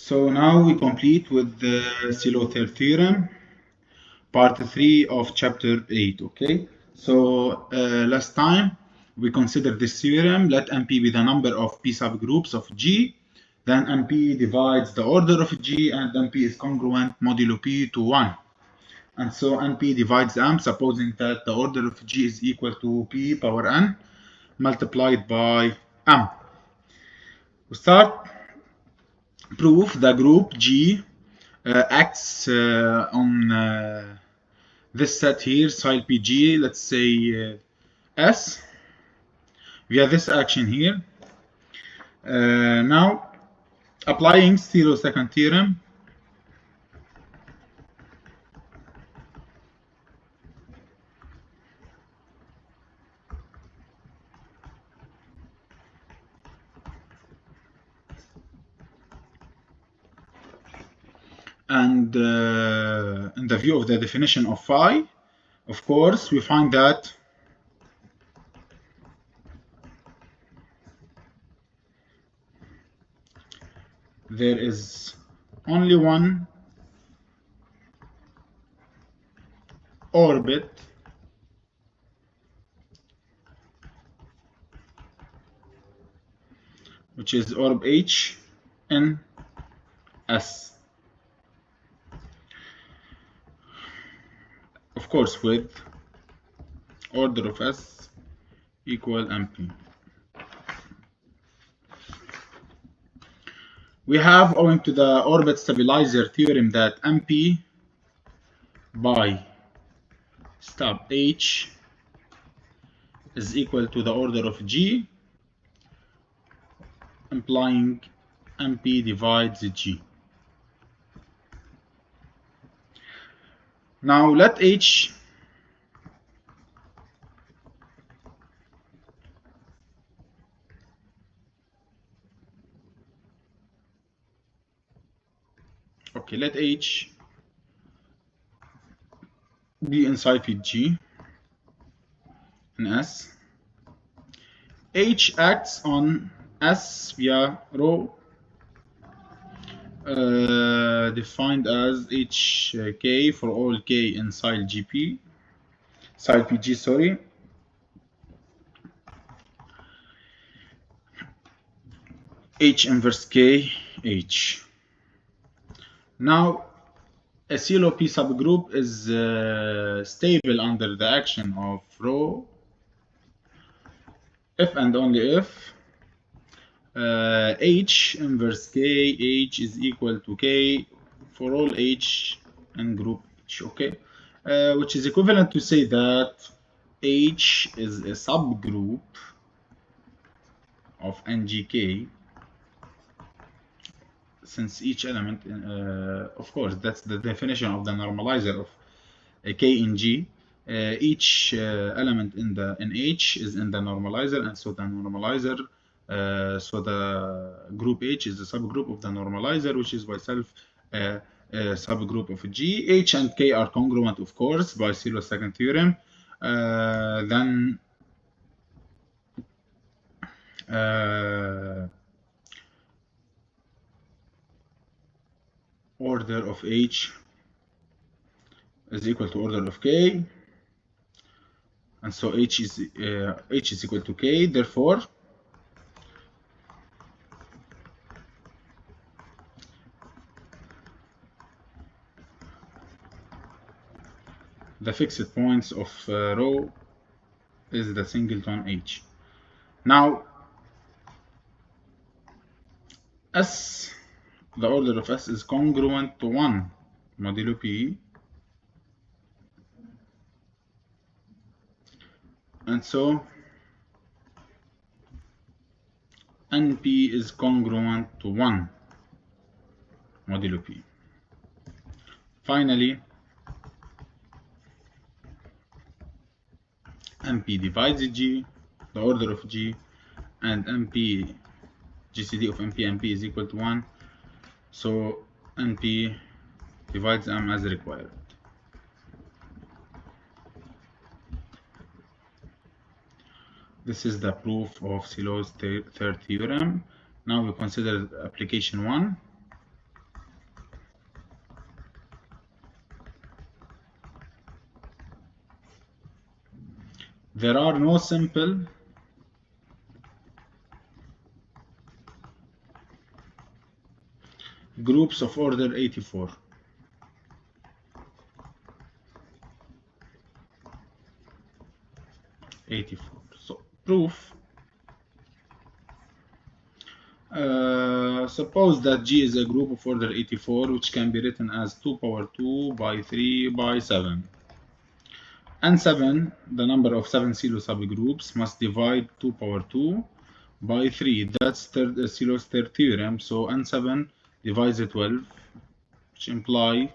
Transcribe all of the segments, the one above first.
So now we complete with the Sylow theorem, part 3 of chapter 8. Okay, so last time we considered this theorem. Let MP be the number of P subgroups of G, then MP divides the order of G, and MP is congruent modulo P to 1. And so NP divides M, supposing that the order of G is equal to P power N multiplied by M. We start. Proof the group G acts on this set here, Syl PG, let's say S, via this action here. Now, applying Sylow second theorem, and in the view of the definition of phi, of course, we find that there is only one orbit which is orb H in S. Of course, with order of S equal MP. We have, owing to the orbit stabilizer theorem, that MP by stub H is equal to the order of G, implying MP divides G. Now let H let H be inside G in S. H acts on S via rho, defined as HK for all K in Syl PG, sorry. H inverse K H. Now, a Sylow P subgroup is stable under the action of rho if and only if H inverse K H is equal to K for all H in group H, okay? Which is equivalent to say that H is a subgroup of NGK, since each element, of course, that's the definition of the normalizer of K in G. Each element in H is in the normalizer, and so the normalizer, so the group H is a subgroup of the normalizer, which is by itself a subgroup of G. H and K are congruent, of course, by Sylow's second theorem. Then order of H is equal to order of K, and so H is equal to K. Therefore, the fixed points of rho is the singleton H. Now, S, the order of S is congruent to 1 modulo P, and so NP is congruent to 1 modulo P. Finally, MP divides G, the order of G, and MP, GCD of MP is equal to 1. So NP divides M as required. This is the proof of Sylow's third theorem. Now we consider application 1. there are no simple groups of order 84. 84. So proof. Suppose that G is a group of order 84, which can be written as 2 power 2 by 3 by 7. And 7, the number of 7 Sylow subgroups, must divide 2 power 2 by 3. That's Sylow's third theorem. So N7 divides 12, which implies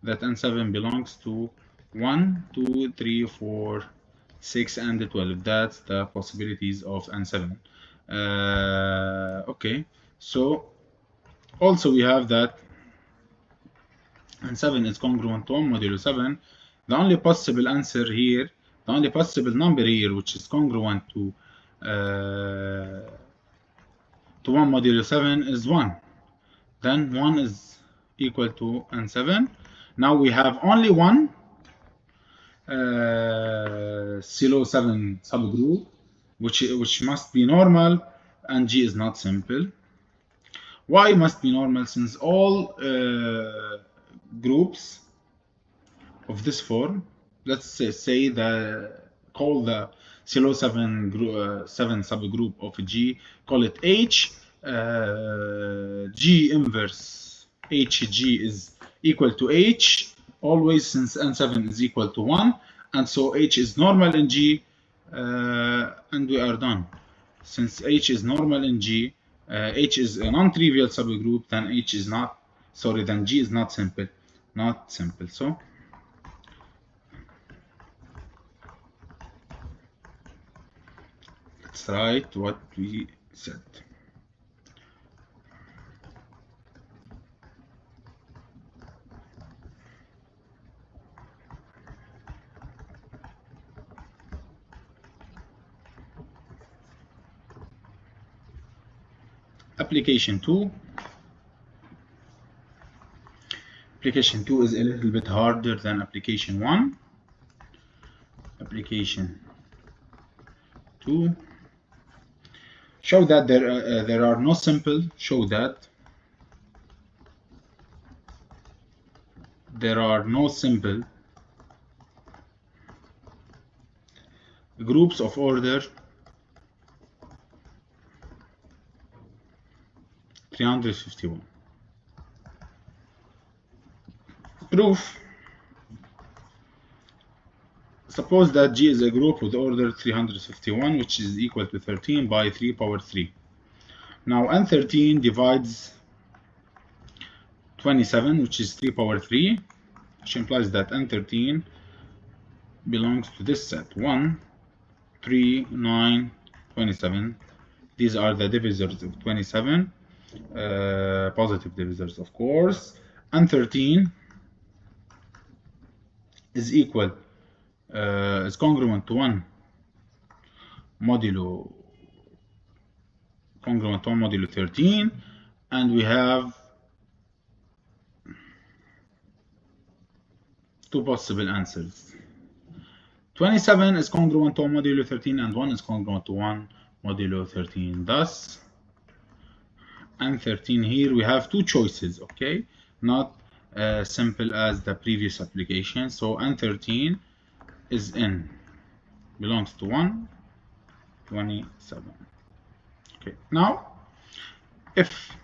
that N7 belongs to 1, 2, 3, 4, 6, and 12. That's the possibilities of N7. Okay, so also we have that N7 is congruent to 1 modulo 7. The only possible answer here, the only possible number here which is congruent to 1 modulo 7 is 1. Then 1 is equal to N7. Now we have only one Sylow 7 subgroup, which must be normal, and G is not simple. Why must be normal? Since all groups of this form, let's say call the Sylow 7 subgroup of G, call it H. G inverse HG is equal to H always, since N7 is equal to 1, and so H is normal in G, and we are done. Since H is normal in G, H is a non-trivial subgroup, then H is not, sorry, then G is not simple, So let's write what we said. Application 2. Application 2 is a little bit harder than application 1. Application 2. Show that there are no simple. Show that there are no simple groups of order 351. Proof. Suppose that G is a group with order 351, which is equal to 13 by 3 power 3. Now N13 divides 27, which is 3 power 3, which implies that N13 belongs to this set: 1, 3, 9, 27. These are the divisors of 27, positive divisors, of course. N13 is equal, is congruent to 1 modulo 13, and we have two possible answers. 27 is congruent to 1 modulo 13, and 1 is congruent to 1 modulo 13. Thus, N13 here we have two choices, okay? Not simple as the previous application. So N13 belongs to 127. Okay, now if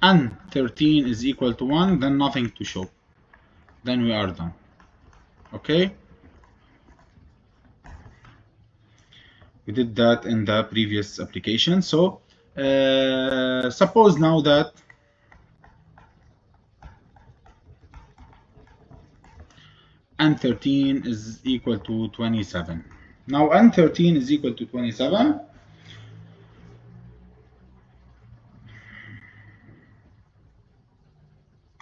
N13 is equal to 1, then nothing to show. Then we are done. Okay? We did that in the previous application. So suppose now that N13 is equal to 27. Now N13 is equal to 27.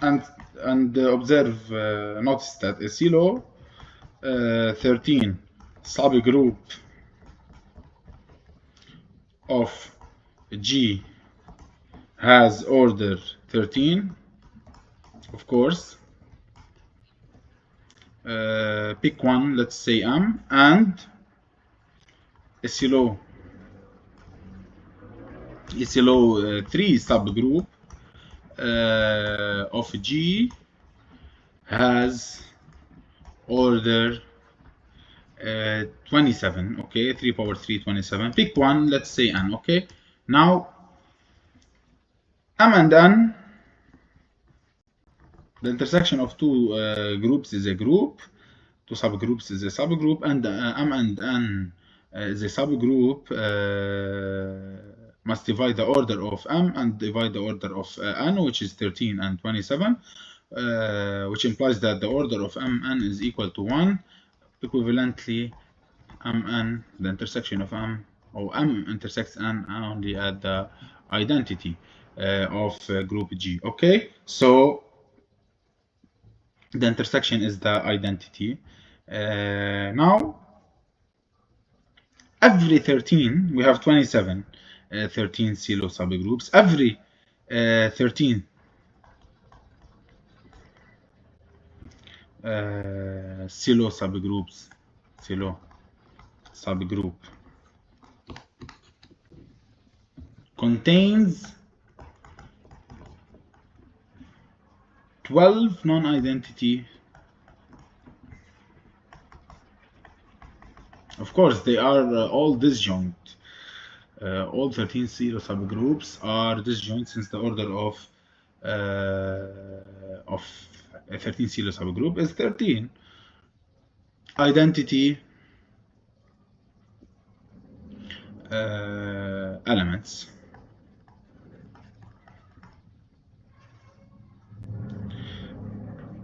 And observe, notice that a Sylow 13 subgroup of G has order 13, of course. Pick one, let's say M, and Sylow 3 subgroup of G has order 27. Okay, 3 power 3 27. Pick one, let's say n. Okay, now m and n, the intersection of two groups is a group, two subgroups is a subgroup, and m and n is a subgroup must divide the order of m and divide the order of n, which is 13 and 27, which implies that the order of mn is equal to 1. Equivalently, mn, the intersection of m, or m intersects n only at the identity of group G. Okay, so the intersection is the identity. Now, every 13, we have 27 13 Sylow subgroups. Every 13 Sylow subgroups, Sylow subgroup contains 12 non-identity. Of course, they are all disjoint. All 13 Sylow subgroups are disjoint, since the order of 13 Sylow subgroup is 13. Identity elements.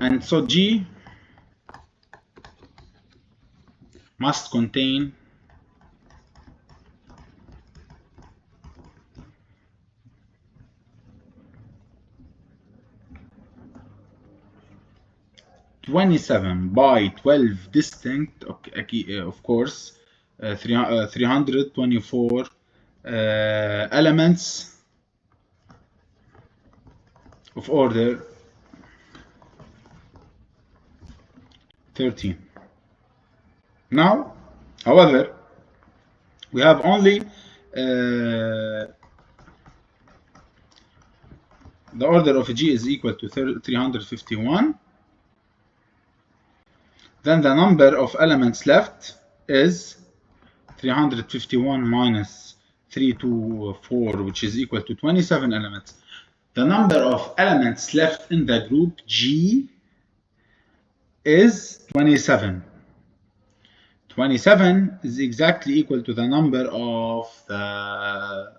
And so G must contain by 12 distinct, okay, of course, 324 elements of order 13. Now, however, we have only the order of G is equal to 351. Then the number of elements left is 351 minus 324, which is equal to 27 elements. The number of elements left in the group G is 27. 27 is exactly equal to the number of the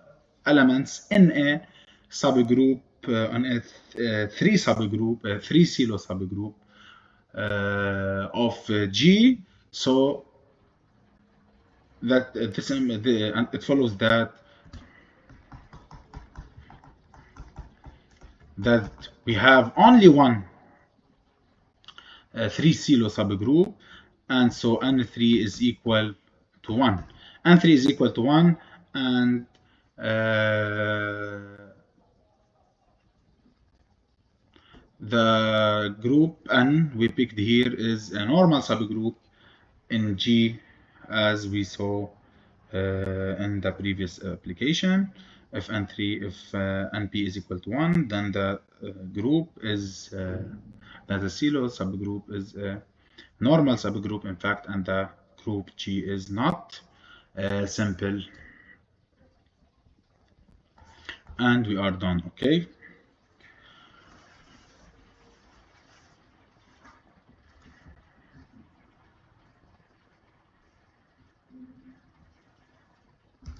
elements in a subgroup, on a 3 Sylow subgroup of G. So that it follows that we have only one 3 Sylow subgroup, and so n3 is equal to 1. n3 is equal to 1, and the group n we picked here is a normal subgroup in G, as we saw in the previous application. If np is equal to 1, then the group is that the Sylow subgroup is a normal subgroup, in fact, and the group G is not simple. And we are done. Okay.